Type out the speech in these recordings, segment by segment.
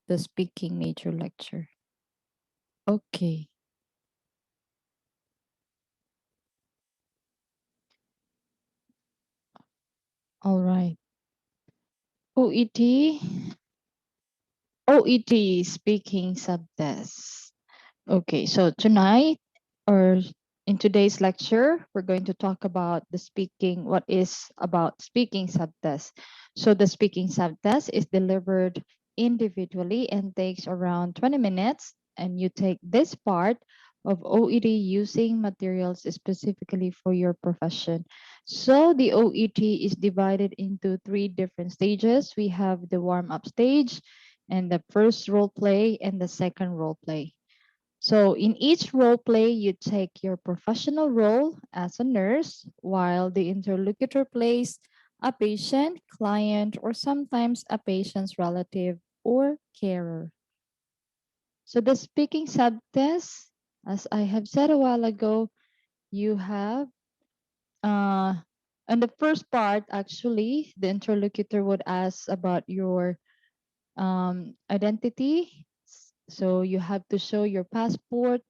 the speaking major lecture. Okay. All right. OET, OET speaking subtest. Okay, so tonight or in today's lecture, we're going to talk about the speaking, what is about speaking subtest. So the speaking subtest is delivered individually and takes around 20 minutes. And you take this part of OET using materials specifically for your profession. So the OET is divided into three different stages. We have the warm-up stage and the first role play and the second role play. So in each role play, you take your professional role as a nurse, while the interlocutor plays a patient, client, or sometimes a patient's relative or carer. So the speaking subtest, as I have said a while ago, you have uh, on the first part, actually, the interlocutor would ask about your identity. So you have to show your passport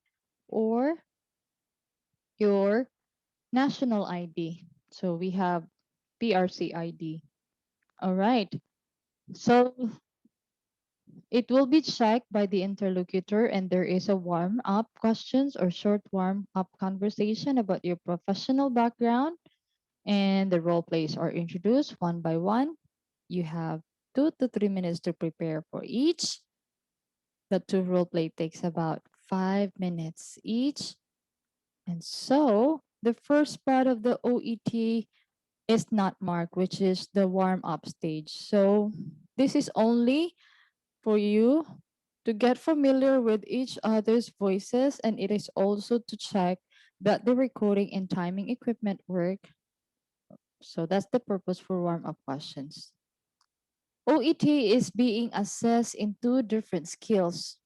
or your national ID. So we have PRC ID. All right. So it will be checked by the interlocutor, and there is a warm up questions or short warm up conversation about your professional background, and the role plays are introduced one by one. You have 2 to 3 minutes to prepare for each. The two role play takes about 5 minutes each. And so the first part of the OET is not marked, which is the warm up stage. So this is only for you to get familiar with each other's voices, and it is also to check that the recording and timing equipment work. So that's the purpose for warm up questions. OET is being assessed in two different skills.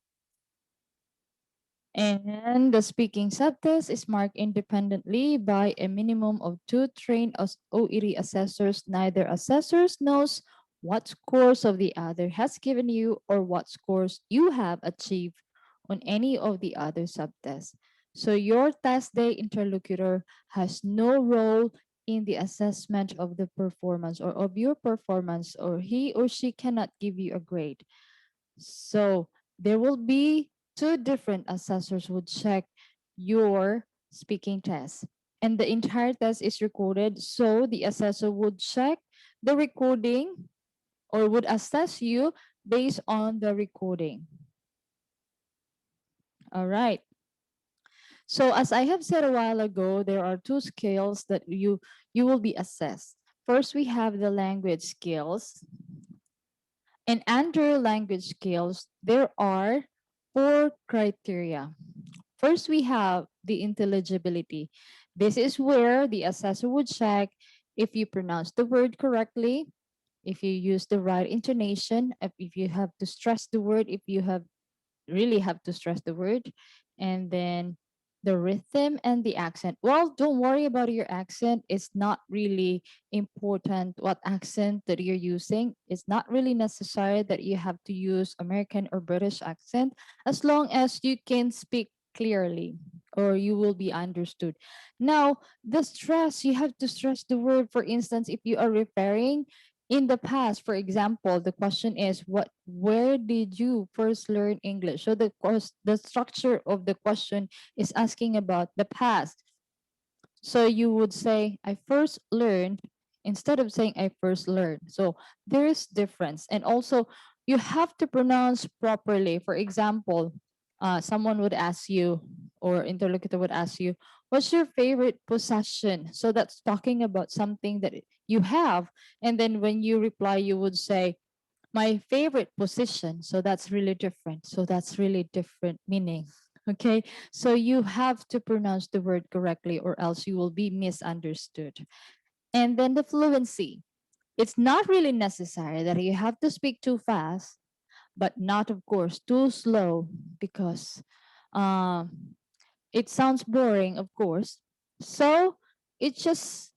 And the speaking subtest is marked independently by a minimum of two trained OET assessors. Neither assessors knows what scores of the other has given you or what scores you have achieved on any of the other subtests. So your test day interlocutor has no role in the assessment of the performance or of your performance, or he or she cannot give you a grade. So there will be two different assessors would check your speaking test. And the entire test is recorded. So the assessor would check the recording or would assess you based on the recording. All right. So as I have said a while ago, there are two skills that you will be assessed. First, we have the language skills. And under language skills, there are four criteria. First, we have the intelligibility. This is where the assessor would check if you pronounce the word correctly, if you use the right intonation, if you have to stress the word, if you have really have to stress the word, and then the rhythm and the accent. Well, don't worry about your accent. It's not really important what accent that you're using. It's not really necessary that you have to use American or British accent, as long as you can speak clearly or you will be understood. Now, the stress, you have to stress the word. For instance, if you are referring in the past, for example, the question is where did you first learn English? So the structure of the question is asking about the past. So you would say I first learned instead of saying I first learned. So there is difference. And also you have to pronounce properly. For example, someone would ask you, or interlocutor would ask you, what's your favorite possession? So that's talking about something that you have. And then when you reply, you would say, my favorite position. So that's really different. So that's really different meaning. Okay. So you have to pronounce the word correctly or else you will be misunderstood. And then the fluency. It's not really necessary that you have to speak too fast, but not, of course, too slow because it sounds boring, of course. So it just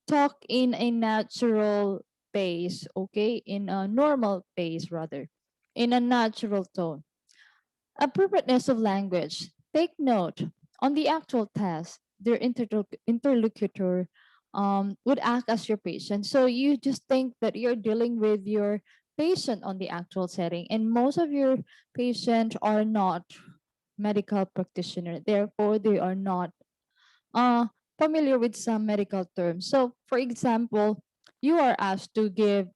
talk in a natural pace, okay? In a normal pace, rather. in a natural tone. Appropriateness of language. Take note on the actual test, their interlocutor would act as your patient. So you just think that you're dealing with your patient on the actual setting, and most of your patients are not medical practitioner. Therefore, they are not uh, familiar with some medical terms. So, for example, you are asked to give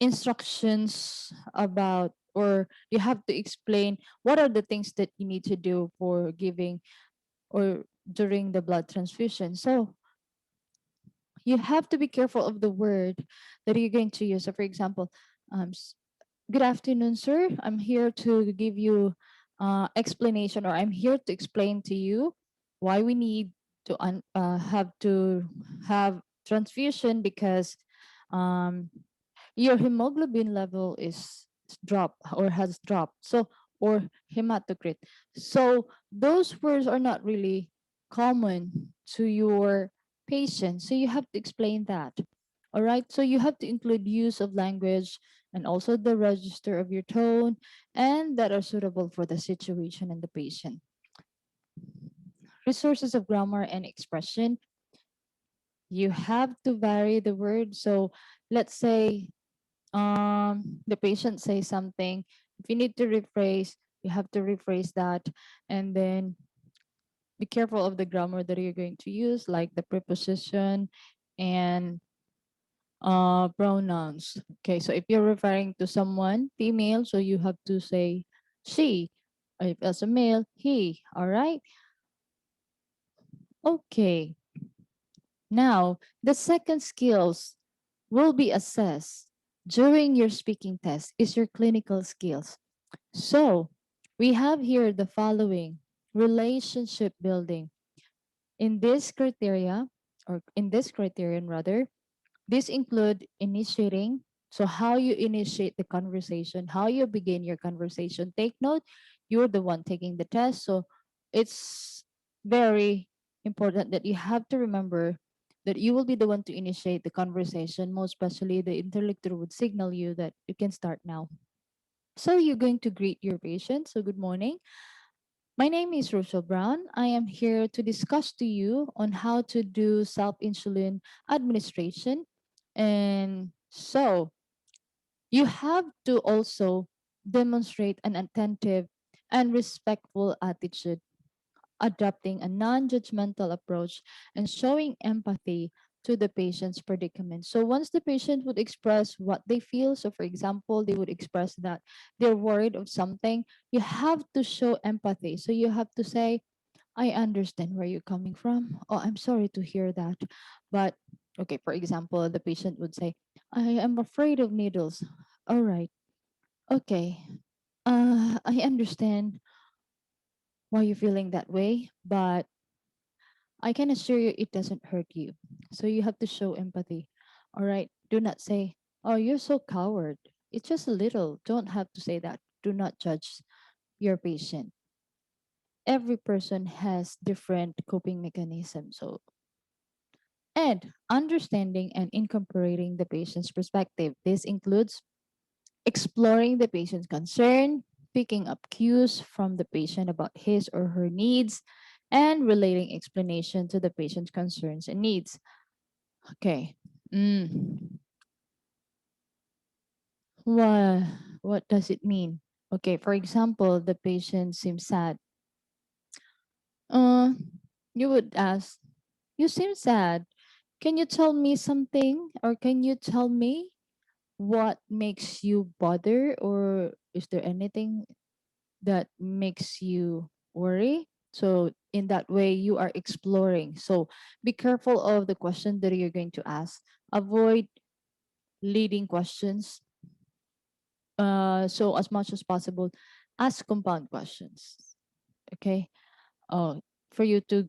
instructions about, or you have to explain what are the things that you need to do for giving or during the blood transfusion. So you have to be careful of the word that you're going to use. So for example, um, good afternoon, sir. I'm here to give you explanation, or I'm here to explain to you why we need to have transfusion, because um, your hemoglobin level is dropped or has dropped. So, or hematocrit. So those words are not really common to your patient. So you have to explain that. All right. So you have to include use of language and also the register of your tone and that are suitable for the situation and the patient. Resources of grammar and expression. You have to vary the word. So let's say the patient says something. If you need to rephrase, you have to rephrase that, and then be careful of the grammar that you're going to use, like the preposition and pronouns. Okay, so if you're referring to someone female, so you have to say she. If as a male, he. All right. Okay. Now the second skills will be assessed during your speaking test is your clinical skills. So we have here the following: relationship building. In this criteria, or in this criterion rather, this include initiating. So how you initiate the conversation, how you begin your conversation. Take note, you're the one taking the test. So it's very important that you have to remember that you will be the one to initiate the conversation. Most especially the interlocutor would signal you that you can start now. So you're going to greet your patient. So good morning. My name is Rochelle Brown. I am here to discuss to you on how to do self-insulin administration. And so you have to also demonstrate an attentive and respectful attitude, adopting a non-judgmental approach and showing empathy to the patient's predicament. So once the patient would express what they feel, so for example, they would express that they're worried of something, you have to show empathy. So you have to say, I understand where you're coming from. Oh, I'm sorry to hear that. But okay, for example, the patient would say, I am afraid of needles. All right. Okay. I understand why you're feeling that way, but I can assure you it doesn't hurt you. So you have to show empathy. All right. Do not say, oh, you're so coward. It's just a little. Don't have to say that. Do not judge your patient. Every person has different coping mechanisms. So, and understanding and incorporating the patient's perspective. This includes exploring the patient's concern, picking up cues from the patient about his or her needs, and relating explanation to the patient's concerns and needs. Okay. Mm. What, what does it mean? Okay, for example, the patient seems sad. Uh, you would ask, you seem sad. Can you tell me something? Or can you tell me what makes you bother? Or is there anything that makes you worry? So in that way, you are exploring. So be careful of the question that you're going to ask. Avoid leading questions. So as much as possible, ask compound questions. Okay. For you to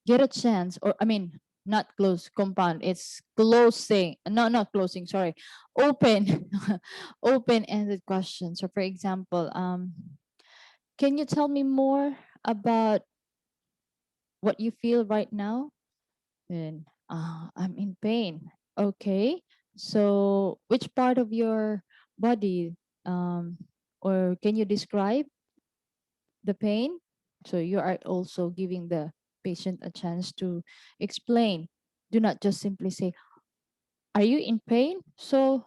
get a chance, or I mean, not close compound. It's closing. No, not closing. Sorry, open, open-ended questions. So for example, can you tell me more about what you feel right now? Then I'm in pain. Okay. So which part of your body? Um, Or can you describe the pain? So you are also giving the patient a chance to explain. Do not just simply say, "Are you in pain?" So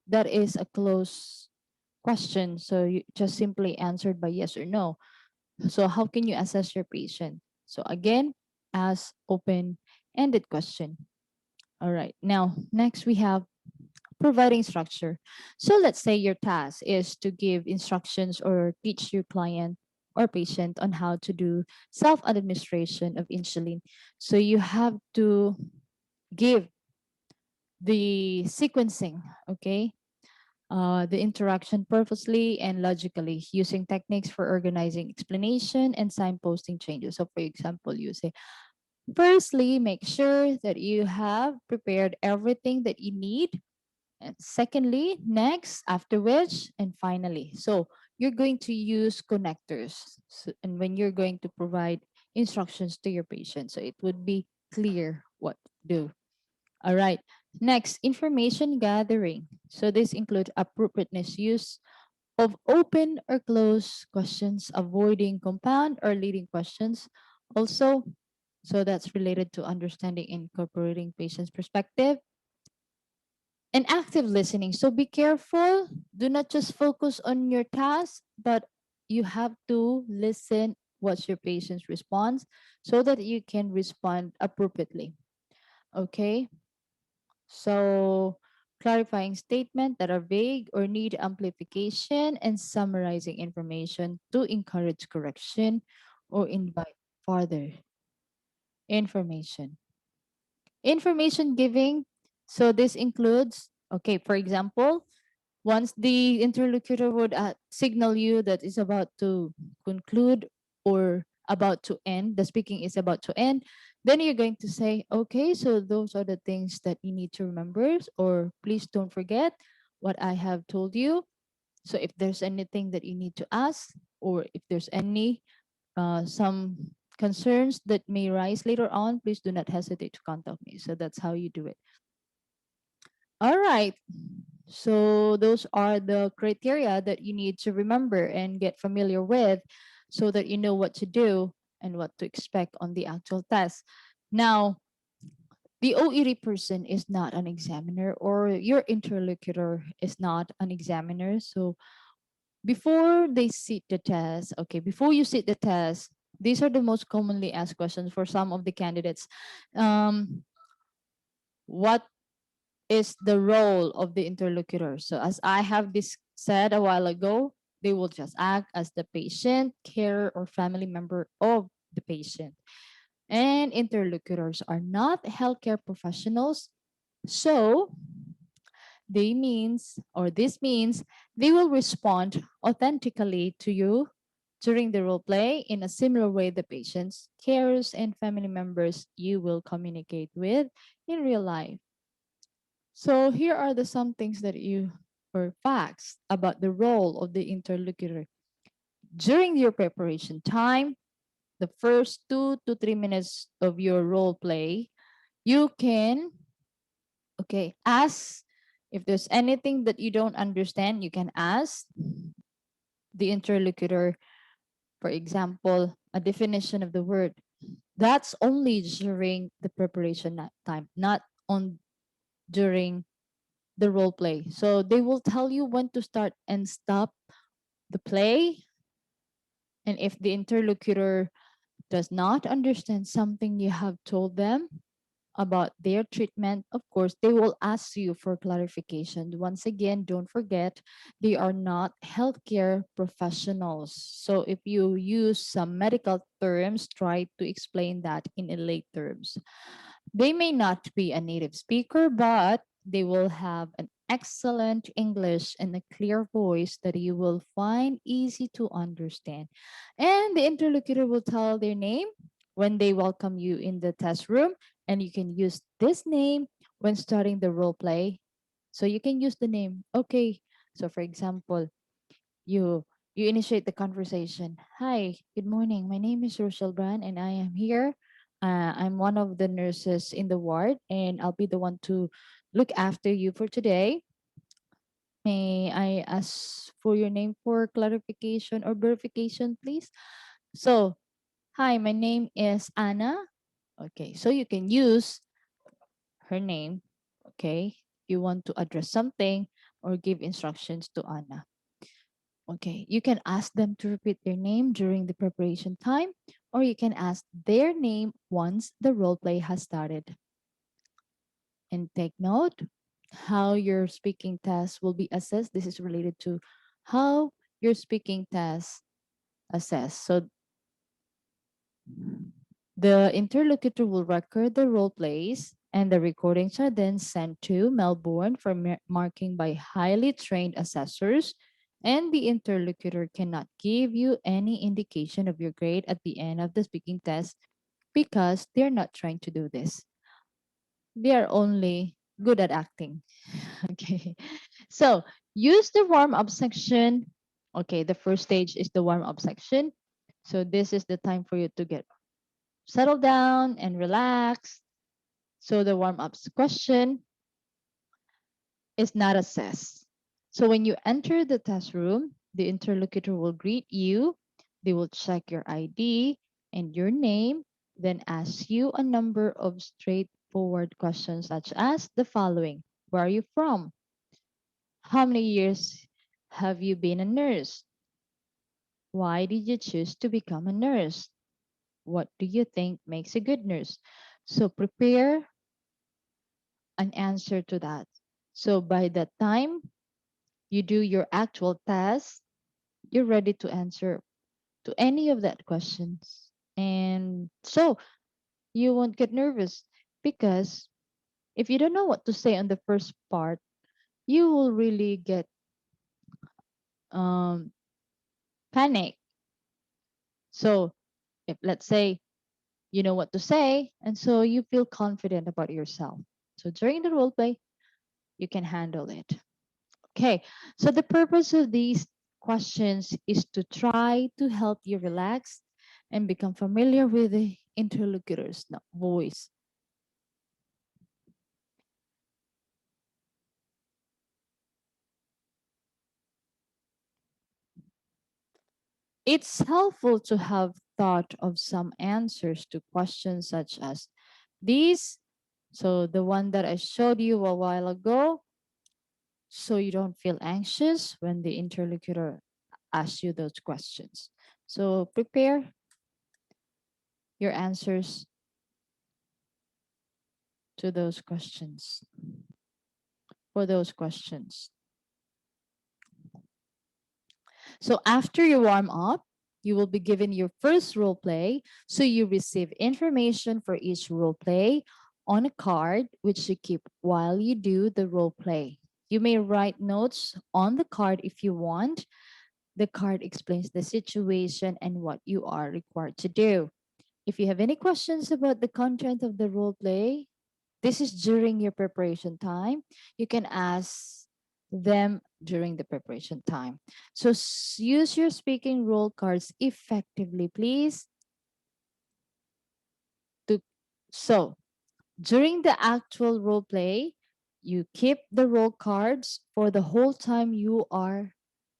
that is a close question. So you just simply answered by yes or no. So how can you assess your patient? So again, ask open-ended question. All right. Now, next we have providing structure. So let's say your task is to give instructions or teach your client or patient on how to do self-administration of insulin. So you have to give the sequencing, okay? The interaction purposely and logically using techniques for organizing explanation and signposting changes. So, for example, you say, firstly, make sure that you have prepared everything that you need. And secondly, next, after which, and finally. So, you're going to use connectors. So, and when you're going to provide instructions to your patient, so it would be clear what to do. All right. Next, information gathering. So this includes appropriateness use of open or closed questions, avoiding compound or leading questions. Also, so that's related to understanding and incorporating patient's perspective and active listening. So be careful. Do not just focus on your task, but you have to listen what's your patient's response so that you can respond appropriately. Okay. So, clarifying statements that are vague or need amplification and summarizing information to encourage correction or invite further information. Information giving. So, this includes, okay, for example, once the interlocutor would signal you that is about to conclude or about to end, the speaking is about to end, then you're going to say, okay, so those are the things that you need to remember, or please don't forget what I have told you. So if there's anything that you need to ask, or if there's any some concerns that may rise later on, please do not hesitate to contact me. So that's how you do it. All right. So those are the criteria that you need to remember and get familiar with so that you know what to do and what to expect on the actual test. Now, the OET person is not an examiner or your interlocutor is not an examiner. So before they sit the test, okay, before you sit the test, these are the most commonly asked questions for some of the candidates. What is the role of the interlocutor? So as I have this said a while ago, they will just act as the patient, care, or family member of the patient. And interlocutors are not healthcare professionals. So this means they will respond authentically to you during the role play in a similar way the patients, carers, and family members you will communicate with in real life. So here are the some things that you or facts about the role of the interlocutor. During your preparation time, the first 2 to 3 minutes of your role play, you can ask if there's anything that you don't understand, you can ask the interlocutor, for example, a definition of the word. That's only during the preparation time, not on during the role play. So they will tell you when to start and stop the play. And if the interlocutor does not understand something you have told them about their treatment, of course, they will ask you for clarification. Once again, don't forget, they are not healthcare professionals. So if you use some medical terms, try to explain that in a lay terms. They may not be a native speaker, but they will have an excellent English and a clear voice that you will find easy to understand. And the interlocutor will tell their name when they welcome you in the test room, and you can use this name when starting the role play. So you can use the name. Okay. So for example, you you initiate the conversation. Hi, good morning. My name is Rochelle Brand and I am here. I'm one of the nurses in the ward and I'll be the one to look after you for today. May I ask for your name for clarification or verification, please? So, hi, my name is Anna. Okay, so you can use her name. Okay, you want to address something or give instructions to Anna. Okay, you can ask them to repeat their name during the preparation time, or you can ask their name once the role play has started. And take note how your speaking test will be assessed. This is related to how your speaking test assessed. So the interlocutor will record the role plays, and the recordings are then sent to Melbourne for marking by highly trained assessors. And the interlocutor cannot give you any indication of your grade at the end of the speaking test because they're not trying to do this. They are only good at acting. Okay. So use the warm up section. Okay, the first stage is the warm up section. So this is the time for you to get settle down and relax. So the warm up question is not assessed. So when you enter the test room, the interlocutor will greet you. They will check your ID and your name, then ask you a number of straightforward questions such as the following. Where are you from? How many years have you been a nurse? Why did you choose to become a nurse? What do you think makes a good nurse? So prepare an answer to that. So by the time you do your actual test, you're ready to answer to any of that questions. And so you won't get nervous because if you don't know what to say on the first part, you will really get um, panic. So if let's say you know what to say, and so you feel confident about yourself. So during the role play, you can handle it. Okay, so the purpose of these questions is to try to help you relax and become familiar with the interlocutor's voice. It's helpful to have thought of some answers to questions such as these. So the one that I showed you a while ago, so you don't feel anxious when the interlocutor asks you those questions. So prepare your answers to those questions, for those questions. So after you warm up, you will be given your first role play. So you receive information for each role play on a card, which you keep while you do the role play. You may write notes on the card if you want. The card explains the situation and what you are required to do. If you have any questions about the content of the role play, this is during your preparation time. You can ask them during the preparation time. So use your speaking role cards effectively, please. To so during the actual role play, you keep the role cards for the whole time you are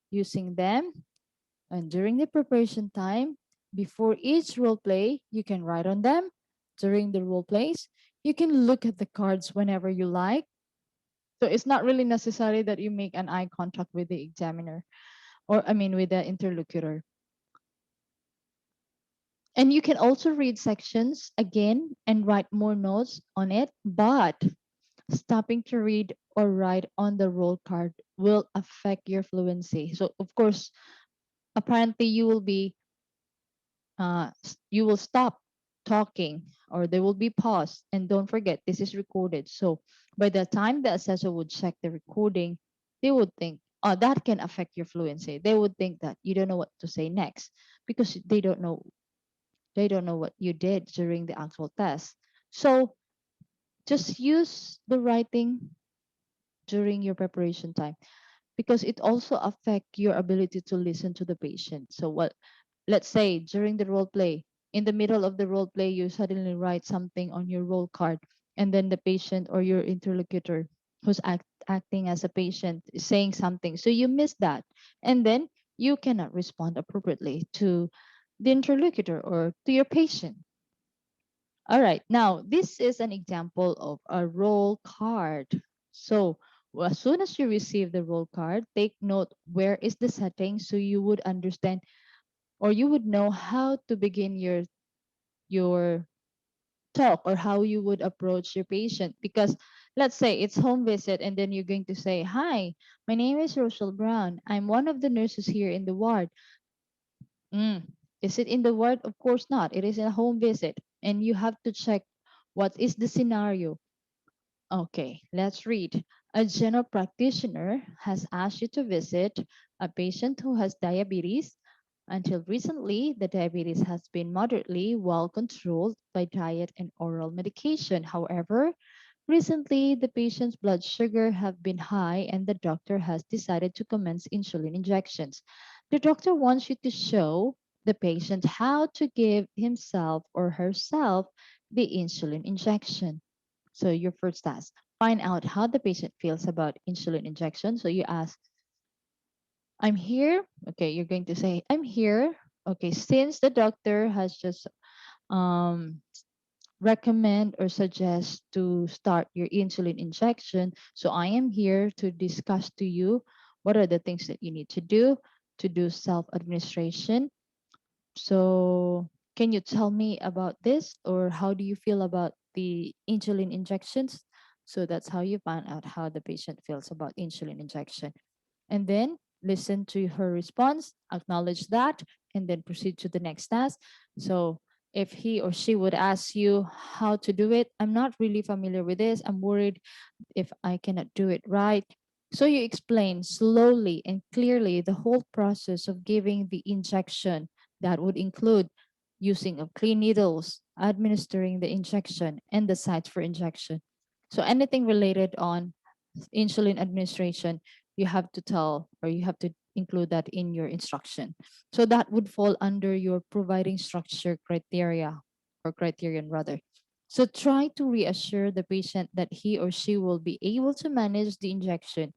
using them. And during the preparation time, before each role play, you can write on them. During the role plays, you can look at the cards whenever you like. So it's not really necessary that you make an eye contact with the examiner or, I mean, with the interlocutor. And you can also read sections again and write more notes on it, but stopping to read or write on the roll card will affect your fluency. So, of course, apparently you will stop talking or there will be pause. And don't forget, this is recorded. So by the time the assessor would check the recording, they would think, oh, that can affect your fluency. They would think that you don't know what to say next because they don't know what you did during the actual test. So just use the writing during your preparation time because it also affect your ability to listen to the patient. So what let's say during the role play, in the middle of the role play, you suddenly write something on your role card, and then the patient or your interlocutor who's acting as a patient, saying something. So you miss that. And then you cannot respond appropriately to the interlocutor or to your patient. All right. Now, this is an example of a roll card. So, as soon as you receive the roll card, take note where is the setting so you would understand or you would know how to begin your talk or how you would approach your patient. Because let's say it's home visit and then you're going to say, "Hi, my name is Rochelle Brown. I'm one of the nurses here in the ward." Mm. Is it in the ward? Of course not. It is a home visit. And you have to check what is the scenario. Okay, let's read. A general practitioner has asked you to visit a patient who has diabetes. Until recently, the diabetes has been moderately well controlled by diet and oral medication. However, recently the patient's blood sugar have been high and the doctor has decided to commence insulin injections. The doctor wants you to show the patient how to give himself or herself the insulin injection. So your first task, find out how the patient feels about insulin injection. So you ask, "I'm here." Okay, you're going to say, "I'm here." Okay, since the doctor has just um, recommend or suggest to start your insulin injection, so I am here to discuss to you what are the things that you need to do self administration. So, can you tell me about this, or how do you feel about the insulin injections? So that's how you find out how the patient feels about insulin injection. And then listen to her response, acknowledge that, and then proceed to the next task. So if he or she would ask you how to do it, "I'm not really familiar with this. I'm worried if I cannot do it right." So you explain slowly and clearly the whole process of giving the injection. That would include using of clean needles, administering the injection, and the sites for injection. So anything related on insulin administration, you have to tell or you have to include that in your instruction. So that would fall under your providing structure criteria or criterion rather. So try to reassure the patient that he or she will be able to manage the injection.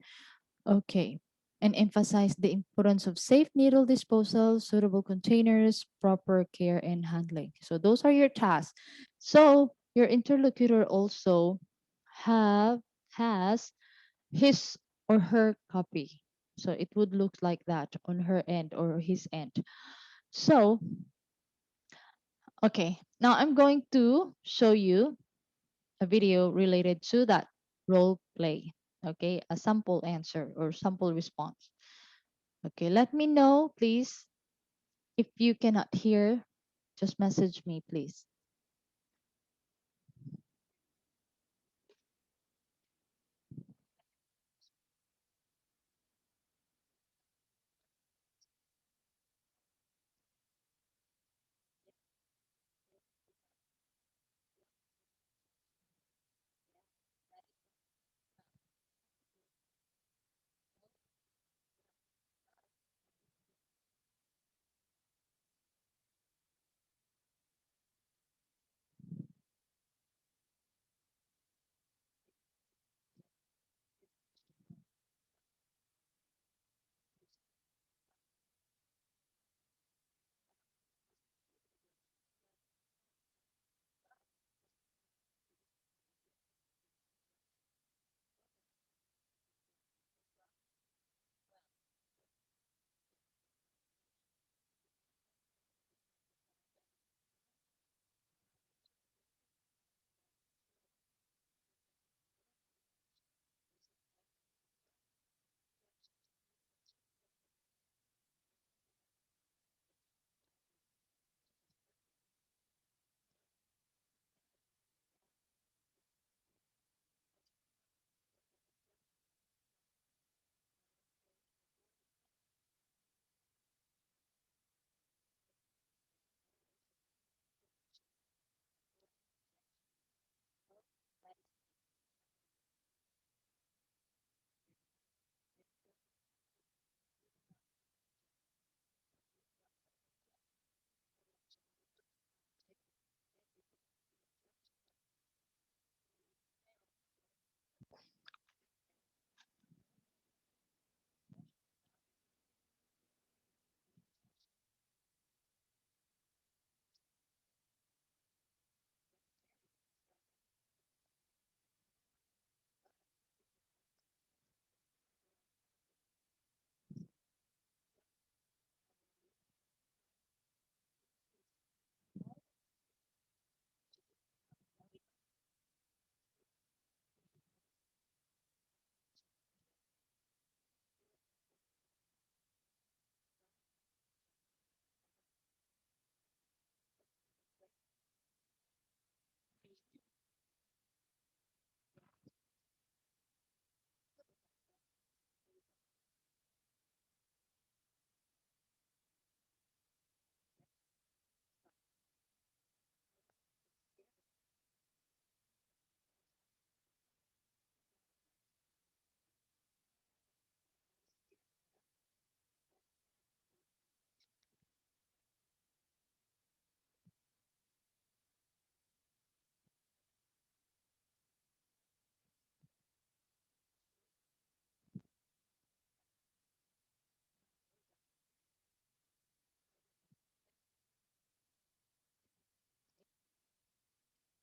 Okay. And emphasize the importance of safe needle disposal, suitable containers, proper care and handling. So those are your tasks. So your interlocutor also have has his or her copy. So it would look like that on her end or his end. So, okay, now I'm going to show you a video related to that role play. Okay, a sample answer or sample response. Okay, let me know, please. If you cannot hear, just message me, please.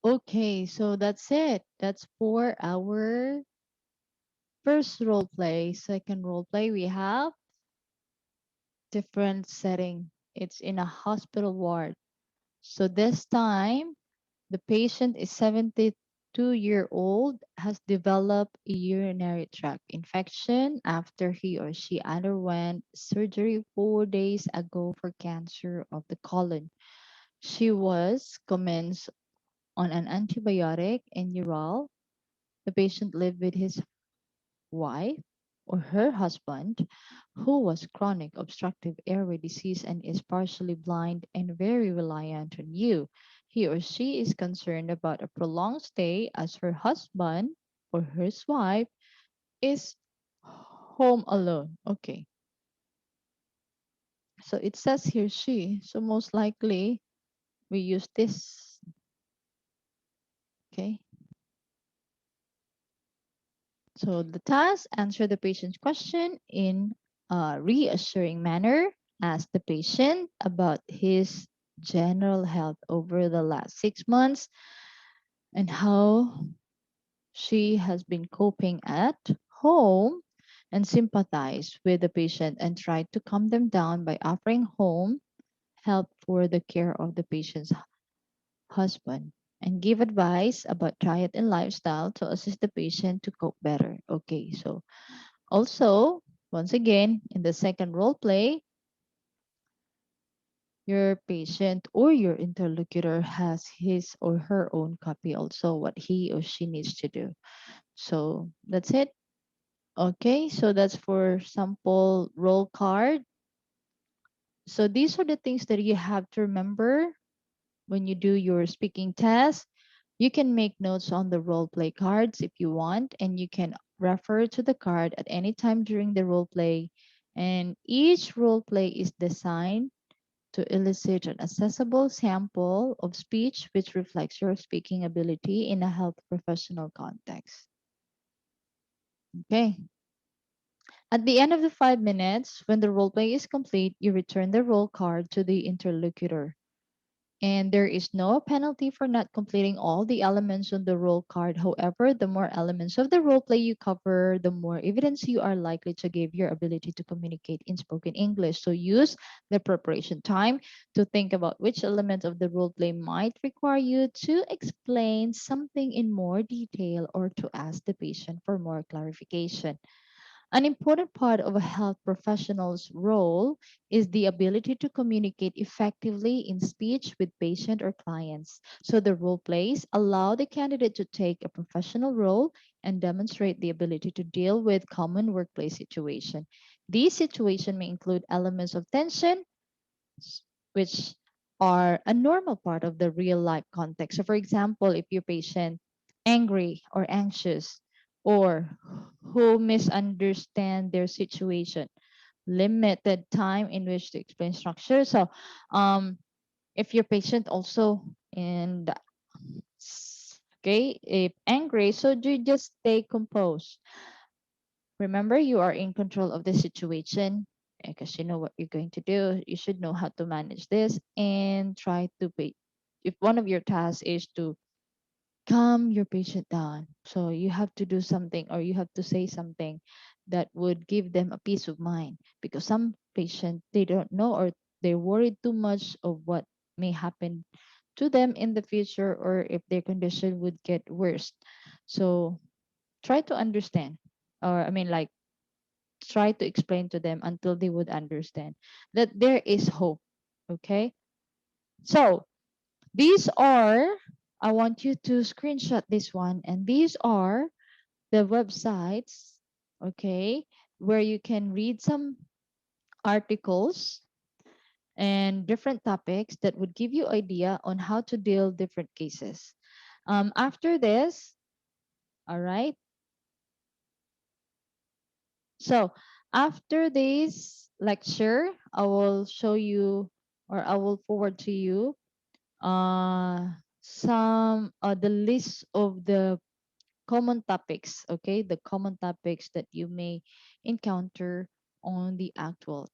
Okay, so that's it. That's for our first role play. Second role play, we have different setting. It's in a hospital ward. So this time, the patient is 72-year-old, has developed a urinary tract infection after he or she underwent surgery 4 days ago for cancer of the colon. She was commenced on an antibiotic and Ural. The patient lived with his wife or her husband, who was chronic obstructive airway disease and is partially blind and very reliant on you. He or she is concerned about a prolonged stay as her husband or his wife is home alone. Okay. So it says here she. So most likely we use this. Okay. So the task, answer the patient's question in a reassuring manner. Ask the patient about his general health over the last 6 months and how she has been coping at home, and sympathize with the patient and try to calm them down by offering home help for the care of the patient's husband, and give advice about diet and lifestyle to assist the patient to cope better. Okay, so also, once again, in the second role play, your patient or your interlocutor has his or her own copy also what he or she needs to do. So that's it. Okay, so that's for sample roll card. So these are the things that you have to remember when you do your speaking test. You can make notes on the role play cards if you want, and you can refer to the card at any time during the role play. And each role play is designed to elicit an accessible sample of speech which reflects your speaking ability in a health professional context. Okay. At the end of the 5 minutes, when the role play is complete, you return the role card to the interlocutor. And there is no penalty for not completing all the elements on the role card. However, the more elements of the role play you cover, the more evidence you are likely to give your ability to communicate in spoken English. So use the preparation time to think about which element of the role play might require you to explain something in more detail or to ask the patient for more clarification. An important part of a health professional's role is the ability to communicate effectively in speech with patient or clients. So the role plays allow the candidate to take a professional role and demonstrate the ability to deal with common workplace situation. These situations may include elements of tension, which are a normal part of the real life context. So for example, if your patient angry or anxious or who misunderstand their situation, limited time in which to explain structure. So if your patient also and okay, if angry, so you just stay composed. Remember, you are in control of the situation because you know what you're going to do. You should know how to manage this and try to pay. If one of your tasks is to calm your patient down, so you have to do something or you have to say something that would give them a peace of mind because some patients they don't know or they're worried too much of what may happen to them in the future or if their condition would get worse. So try to understand or I mean like try to explain to them until they would understand that there is hope. Okay. So these are, I want you to screenshot this one, and these are the websites, okay, where you can read some articles and different topics that would give you idea on how to deal different cases. After this, all right. So after this lecture, I will show you or I will forward to you some the list of the common topics, okay? The common topics that you may encounter on the actual